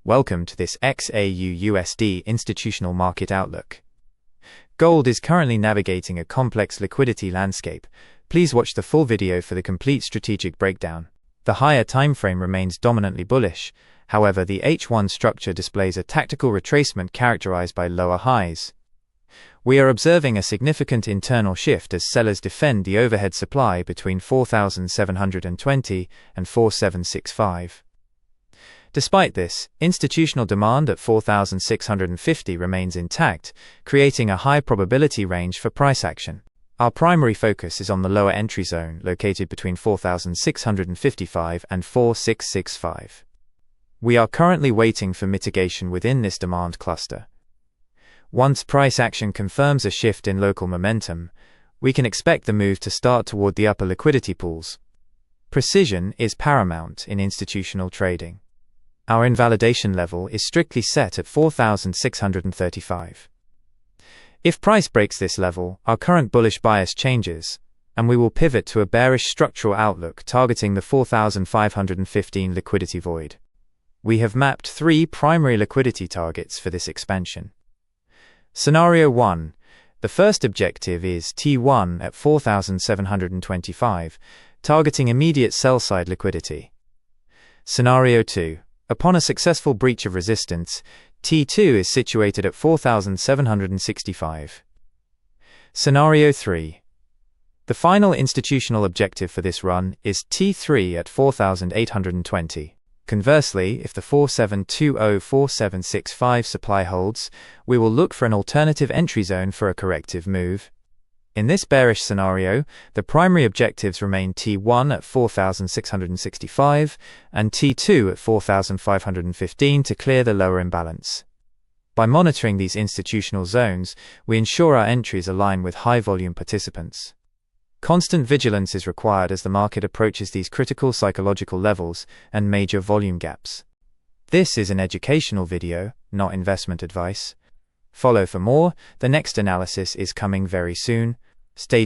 Welcome to this Xauusd institutional market outlook. Gold is currently navigating a complex liquidity landscape. Please watch the full video for the complete strategic breakdown. The higher timeframe remains dominantly bullish. However, the H1 structure displays a tactical retracement characterized by lower highs. We are observing a significant internal shift as sellers defend the overhead supply between 4,720 and 4,765. Despite this, institutional demand at 4,650 remains intact, creating a high probability range for price action. Our primary focus is on the lower entry zone located between 4,655 and 4,665. We are currently waiting for mitigation within this demand cluster. Once price action confirms a shift in local momentum, we can expect the move to start toward the upper liquidity pools. Precision is paramount in institutional trading. Our invalidation level is strictly set at 4,635. If price breaks this level, our current bullish bias changes, and we will pivot to a bearish structural outlook targeting the 4,515 liquidity void. We have mapped three primary liquidity targets for this expansion. Scenario 1. The first objective is T1 at 4,725, targeting immediate sell-side liquidity. Scenario 2. Upon a successful breach of resistance, T2 is situated at 4,765. Scenario 3. The final institutional objective for this run is T3 at 4,820. Conversely, if the 4720-4765 supply holds, we will look for an alternative entry zone for a corrective move. In this bearish scenario, the primary objectives remain T1 at 4,665 and T2 at 4,515 to clear the lower imbalance. By monitoring these institutional zones, we ensure our entries align with high-volume participants. Constant vigilance is required as the market approaches these critical psychological levels and major volume gaps. This is an educational video, not investment advice. Follow for more. The next analysis is coming very soon. Stay